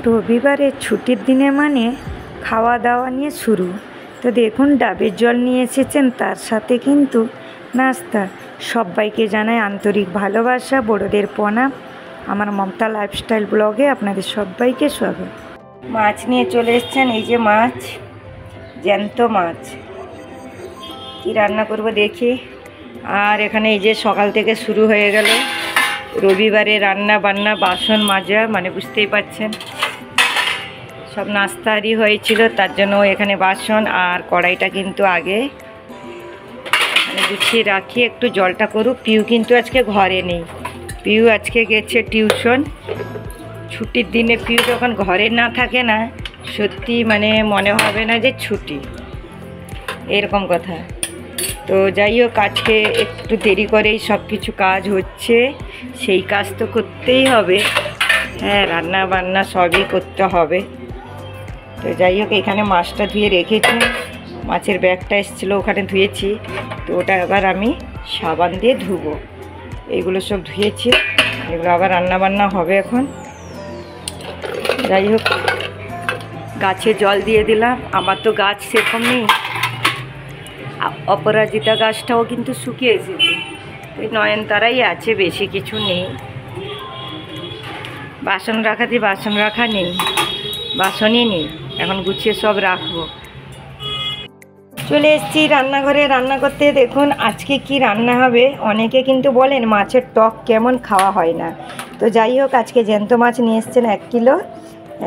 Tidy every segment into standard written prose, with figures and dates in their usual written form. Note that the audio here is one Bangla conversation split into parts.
রবিবারের ছুটির দিনে মানে খাওয়া দাওয়া নিয়ে শুরু। তো দেখুন ডাবের জল নিয়ে এসেছেন, তার সাথে কিন্তু নাস্তা। সবাইকে জানাই আন্তরিক ভালোবাসা, বড়দের প্রণাম। আমার মমতা লাইফস্টাইল ব্লগে আপনাদের সবাইকে স্বাগত। মাছ নিয়ে চলে এসেছেন, এই যে মাছ, জ্যান্ত মাছ। কি রান্না করব দেখি। আর এখানে এই যে সকাল থেকে শুরু হয়ে গেল রবিবারে রান্না বান্না, বাসন মাজা, মানে বুঝতেই পাচ্ছেন সব নাস্তারই হয়েছিল, তার জন্য এখানে বাসন আর কড়াইটা কিন্তু আগে গুছিয়ে রাখি, একটু জলটা করুক। পিউ কিন্তু আজকে ঘরে নেই, পিউ আজকে গেছে টিউশন। ছুটির দিনে পিউ যখন ঘরে না থাকে না, সত্যি মানে মনে হবে না যে ছুটি, এরকম কথা। তো যাই হোক, আজকে একটু দেরি করেই সব কিছু কাজ হচ্ছে, সেই কাজ তো করতেই হবে। হ্যাঁ, রান্না বান্না সবই করতে হবে। তো যাই হোক, এখানে মাছটা ধুয়ে রেখেছি, মাছের ব্যাগটা এসেছিলো ওখানে ধুয়েছি, তো ওটা আবার আমি সাবান দিয়ে ধুবো। এইগুলো সব ধুয়েছি, এগুলো আবার রান্না বান্না হবে এখন। যাই হোক, গাছে জল দিয়ে দিলাম। আমার তো গাছ সেরকম নেই, অপরাজিতা গাছটাও কিন্তু শুকিয়ে এসেছে, ওই নয়নতারাই আছে, বেশি কিছু নেই। বাসন রাখাতে বাসন রাখা নেই, বাসনই নেই, এখন গুছিয়ে সব রাখবো। চলে এসেছি রান্নাঘরে রান্না করতে। দেখুন আজকে কি রান্না হবে। অনেকে কিন্তু বলেন মাছের টক কেমন খাওয়া হয় না। তো যাই হোক, আজকে জ্যান্ত মাছ নিয়ে এসছেন 1 কিলো।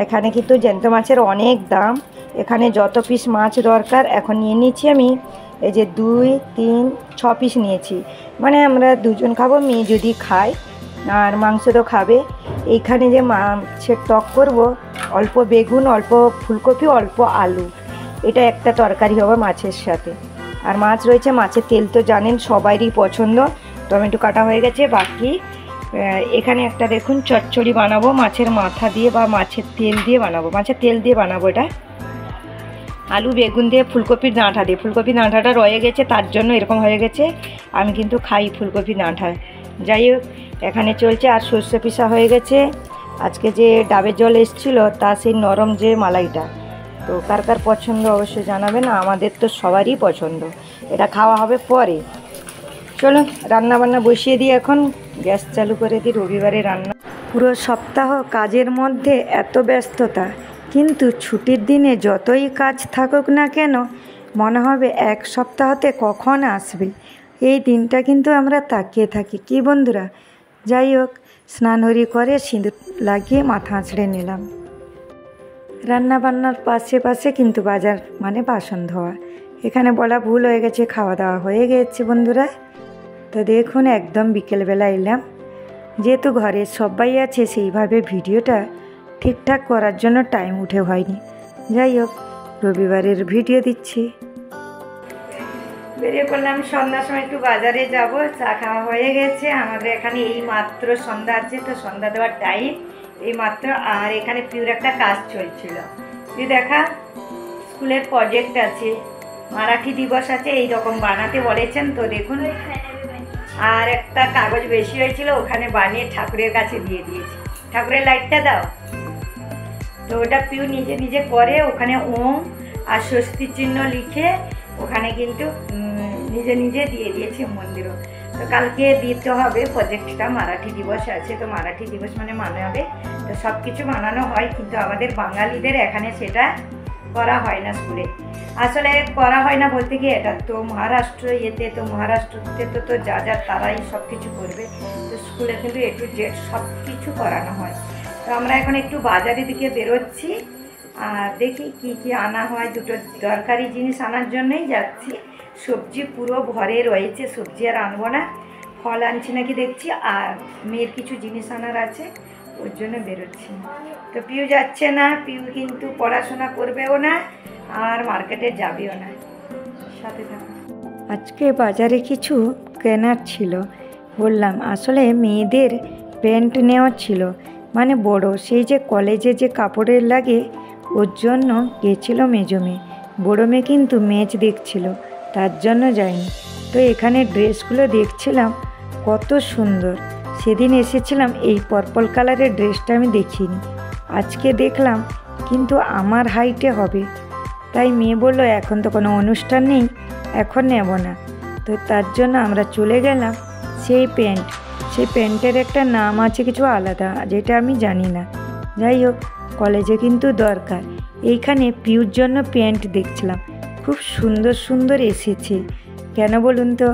এখানে কিন্তু জ্যান্ত মাছের অনেক দাম। এখানে যত পিস মাছ দরকার এখন নিয়ে নিচ্ছি আমি। এই যে 2, 3, 6 পিস নিয়েছি, মানে আমরা 2 জন খাবো, মেয়ে যদি খায়, আর মাংস তো খাবে। এইখানে যে মাছের টক করব, অল্প বেগুন, অল্প ফুলকপি, অল্প আলু, এটা একটা তরকারি হবে মাছের সাথে। আর মাছ রয়েছে, মাছের তেল তো জানেন সবারই পছন্দ। টমেটো কাটা হয়ে গেছে, বাকি এখানে একটা দেখুন চচ্চড়ি বানাবো, মাছের মাথা দিয়ে বা মাছের তেল দিয়ে বানাবো, মাছের তেল দিয়ে বানাবো এটা। আলু বেগুন দিয়ে, ফুলকপির ডাঁটা দিয়ে। ফুলকপির ডাঁটাটা রয়ে গেছে, তার জন্য এরকম হয়ে গেছে। আমি কিন্তু খাই ফুলকপির ডাঁটা। যাই হোক, এখানে চলছে। আর সর্ষে পিসা হয়ে গেছে। আজকে যে ডাবের জল এসেছিলো, তা সেই নরম যে মালাইটা, তো কার কার পছন্দ অবশ্যই জানাবেন। আমাদের তো সবারই পছন্দ, এটা খাওয়া হবে পরে। চলুন রান্না বান্না বসিয়ে দিই, এখন গ্যাস চালু করে দিই। রবিবারে রান্না, পুরো সপ্তাহ কাজের মধ্যে এত ব্যস্ততা, কিন্তু ছুটির দিনে যতই কাজ থাকুক না কেন, মনে হবে এক সপ্তাহতে কখন আসবে। এই দিনটা কিন্তু আমরা তাকিয়ে থাকি, কি বন্ধুরা? যাই হোক, স্নান হরি করে সিঁদুর লাগিয়ে মাথা আঁচড়ে নিলাম। রান্না বান্নার পাশে পাশে কিন্তু বাজার মানে বাসন ধোয়া। এখানে বলা ভুল হয়ে গেছে, খাওয়া দাওয়া হয়ে গেছে বন্ধুরা। তো দেখুন একদম বিকেলবেলা এলাম, যেহেতু ঘরে সবাই আছে, সেইভাবে ভিডিওটা ঠিকঠাক করার জন্য টাইম উঠে হয়নি। যাই হোক, রবিবারের ভিডিও দিচ্ছি। বেরিয়ে পড়লাম সন্ধ্যার সময়, একটু বাজারে যাব। চা খাওয়া হয়ে গেছে আমাদের এখানে, এই মাত্র সন্ধ্যা আছে, তো সন্ধ্যা দেওয়ার টাইম এই মাত্র। আর এখানে পিউর একটা কাজ চলছিল, পিউ দেখা, স্কুলের প্রজেক্ট আছে, মারাঠি দিবস আছে, এই রকম বানাতে বলেছেন। তো দেখুন, আর একটা কাগজ বেশি হয়েছিল, ওখানে বানিয়ে ঠাকুরের কাছে দিয়ে দিয়েছি। ঠাকুরের লাইটটা দাও। তো ওটা পিউ নিজে নিজে করে, ওখানে ওম আর স্বস্তি চিহ্ন লিখে ওখানে কিন্তু নিজে নিজে দিয়ে দিয়েছে মন্দিরও। তো কালকে দিতে হবে প্রজেক্টটা, মারাঠি দিবস আছে, তো মারাঠি দিবস মানে মানাবে। তো সব কিছু বানানো হয়, কিন্তু আমাদের বাঙালিদের এখানে সেটা করা হয় না স্কুলে। আসলে করা হয় না বলতে গিয়ে, এটা তো মহারাষ্ট্র ইয়েতে, তো মহারাষ্ট্রতে তো যা যা তারাই সব কিছু করবে। তো স্কুলে কিন্তু A to Z সব কিছু করানো হয়। তো আমরা এখন একটু বাজারের দিকে বেরোচ্ছি, আর দেখি কি কি আনা হয়। 2টো দরকারি জিনিস আনার জন্যই যাচ্ছি। সবজি পুরো ভরে রয়েছে, সবজি আর আনবো না, ফল আনছি নাকি দেখছি, আর মেয়ের কিছু জিনিস আনার আছে, ওর জন্য বেরোচ্ছি। তো পিউ যাচ্ছে না, পিউ কিন্তু পড়াশোনা করবেও না আর মার্কেটে যাবেও না, সাথে থাকুন। আজকে বাজারে কিছু কেনার ছিল, বললাম আসলে মেয়েদের প্যান্ট নেওয়ার ছিল, মানে বড়, সেই যে কলেজে যে কাপড়ের লাগে, ওর জন্য গেছিল মেজো মেয়ে। বড়ো মেয়ে কিন্তু ম্যাচ দেখছিল, তার জন্য যায়নি। তো এখানে ড্রেসগুলো দেখছিলাম কত সুন্দর। সেদিন এসেছিলাম, এই পার্পল কালারের ড্রেসটা আমি দেখিনি, আজকে দেখলাম কিন্তু আমার হাইটে হবে। তাই মেয়ে বললো এখন তো কোনো অনুষ্ঠান নেই, এখন নেব না। তো তার জন্য আমরা চলে গেলাম সেই প্যান্টের একটা নাম আছে কিছু আলাদা, যেটা আমি জানি না। যাই হোক, কলেজে কিন্তু দরকার। এইখানে পিউর জন্য প্যান্ট দেখছিলাম, খুব সুন্দর সুন্দর এসেছে। কেন বলুন তো,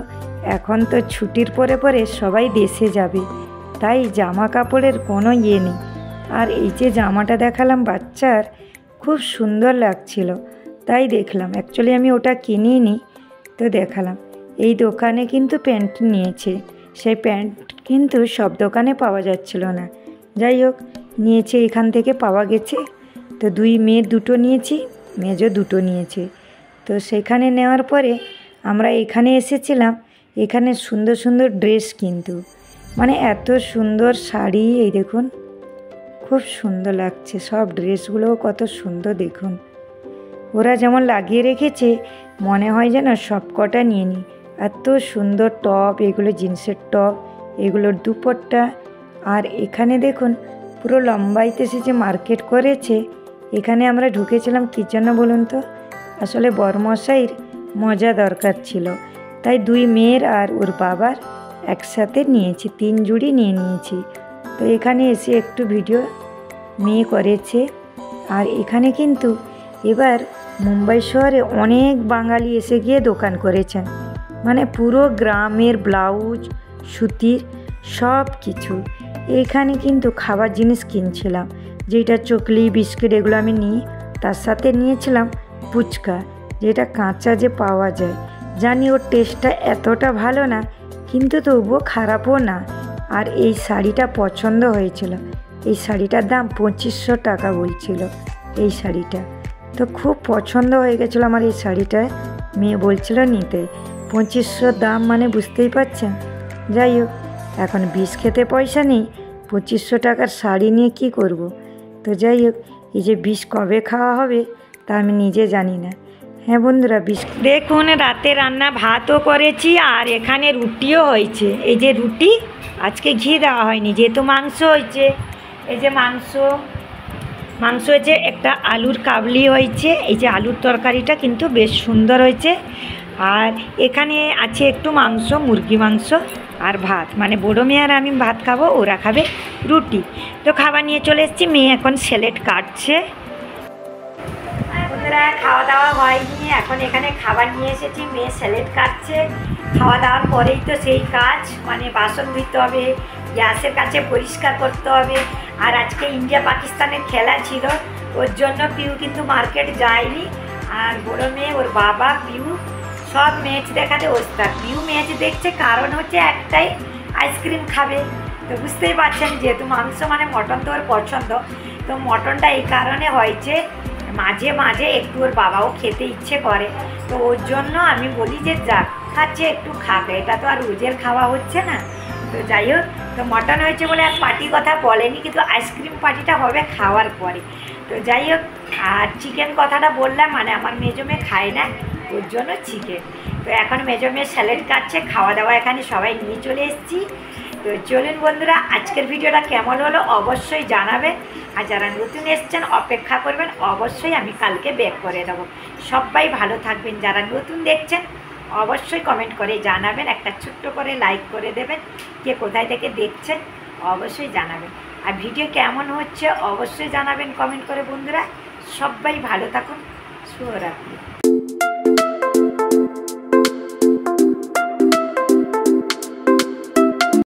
এখন তো ছুটির পরে পরে সবাই দেশে যাবে, তাই জামা কাপড়ের কোনো ইয়ে নেই। আর এই যে জামাটা দেখালাম বাচ্চার, খুব সুন্দর লাগছিল, তাই দেখলাম। অ্যাকচুয়ালি আমি ওটা কিনিই নি, তো দেখালাম। এই দোকানে কিন্তু প্যান্ট নিয়েছে, সেই প্যান্ট কিন্তু সব দোকানে পাওয়া যাচ্ছিল না। যাই হোক, নিয়েছে, এখান থেকে পাওয়া গেছে। তো দুই মেয়ে দুটো নিয়েছি, মেজো দুটো নিয়েছে। তো সেখানে নেওয়ার পরে আমরা এখানে এসেছিলাম। এখানে সুন্দর সুন্দর ড্রেস, কিন্তু মানে এত সুন্দর শাড়ি, এই দেখুন খুব সুন্দর লাগছে। সব ড্রেসগুলোও কত সুন্দর দেখুন। ওরা যেমন লাগিয়ে রেখেছে, মনে হয় যেন সব কটা নিয়ে নিই। এত সুন্দর টপ, এগুলো জিন্সের টপ, এগুলোর দুপট্টা। আর এখানে দেখুন পুরো লম্বাইতে সে যে মার্কেট করেছে। এখানে আমরা ঢুকেছিলাম কী জন্য বলুন তো, আসলে বরমশাইয়ের মজা দরকার ছিল, তাই দুই মেয়ের আর ওর বাবার একসাথে নিয়েছি, 3 জুড়ি নিয়ে নিয়েছি। তো এখানে এসে একটু ভিডিও মেয়ে করেছে। আর এখানে কিন্তু এবার মুম্বাই শহরে অনেক বাঙালি এসে গিয়ে দোকান করেছেন, মানে পুরো গ্রামের ব্লাউজ, সুতির সব কিছু। এইখানে কিন্তু খাবার জিনিস কিনছিলাম, যেটা চকলি বিস্কিট এগুলো আমি নিই। তার সাথে নিয়েছিলাম ফুচকা, যেটা কাঁচা যে পাওয়া যায়। জানি ওর টেস্টটা এতটা ভালো না, কিন্তু তবুও খারাপও না। আর এই শাড়িটা পছন্দ হয়েছিল। এই শাড়িটার দাম 2500 টাকা বলছিল এই শাড়িটা। তো খুব পছন্দ হয়ে গেছিলো আমার এই শাড়িটা। মেয়ে বলছিল নিতে, 2500 দাম মানে বুঝতেই পারছেন। যাই হোক, এখন বিষ খেতে পয়সা নেই, 2500 টাকার শাড়ি নিয়ে কি করব। তো যাই হোক, এই যে বিষ কবে খাওয়া হবে তা আমি নিজে জানি না। হ্যাঁ বন্ধুরা, বিষ দেখুন রাতে রান্না ভাতও করেছি, আর এখানে রুটিও হয়েছে। এই যে রুটি, আজকে ঘি দেওয়া হয়নি যেহেতু মাংস হয়েছে। এই যে মাংস হয়েছে, একটা আলুর কাবলি হয়েছে। এই যে আলুর তরকারিটা কিন্তু বেশ সুন্দর হয়েছে। আর এখানে আছে একটু মাংস, মুরগি মাংস আর ভাত, মানে বড়ো মেয়ে আর আমি ভাত খাবো, ওরা খাবে রুটি। তো খাবার নিয়ে চলে এসেছি, মেয়ে এখন স্যালাড কাটছে। বন্ধুরা, খাওয়া দাওয়া হয়নি, এখন এখানে খাবার নিয়ে এসেছি, মেয়ে স্যালাড কাটছে। খাওয়া দাওয়ার পরেই তো সেই কাজ, মানে বাসন ধুতে হবে, গ্যাসের কাছে পরিষ্কার করতে হবে। আর আজকে ইন্ডিয়া পাকিস্তানের খেলা ছিল, ওর জন্য পিউ কিন্তু মার্কেট যায়নি। আর বড়ো মেয়ে, ওর বাবা, পিউ সব ম্যাচ দেখাতে ওস্তাদ। পিউ ম্যাচ দেখছে কারণ হচ্ছে একটাই, আইসক্রিম খাবে। তো বুঝতেই পারছেন, যেহেতু মাংস মানে মটন তো ওর পছন্দ, তো মটনটা এই কারণে হয়েছে, মাঝে মাঝে একটু ওর বাবাও খেতে ইচ্ছে করে। তো ওর জন্য আমি বলি যে যাক, খাচ্ছে একটু খাবে, এটা তো আর রোজের খাওয়া হচ্ছে না। তো যাই হোক, তো মটন হয়েছে বলে আর পার্টি কথা বলেনি, কিন্তু আইসক্রিম পার্টিটা হবে খাওয়ার পরে। তো যাই হোক, আর চিকেন কথাটা বললাম, মানে আমার মেজো মেয়ে খায় না, ওর জন্য চিকেন। তো এখন মেজো মেয়ে স্যালাড কাটছে, খাওয়া দাওয়া এখানে সবাই নিয়ে চলে এসেছি। তো চলুন বন্ধুরা, আজকের ভিডিওটা কেমন হলো অবশ্যই জানাবেন। আর যারা নতুন এসছেন অপেক্ষা করবেন, অবশ্যই আমি কালকে ব্যাক করে দেবো। সবাই ভালো থাকবেন। যারা নতুন দেখছেন অবশ্যই কমেন্ট করে জানাবেন, একটা ছোট্ট করে লাইক করে দেবেন। কে কোথায় থেকে দেখছেন অবশ্যই জানাবেন। আর ভিডিও কেমন হচ্ছে অবশ্যই জানাবেন কমেন্ট করে। বন্ধুরা সবাই ভালো থাকুন, শুভরাত্রি।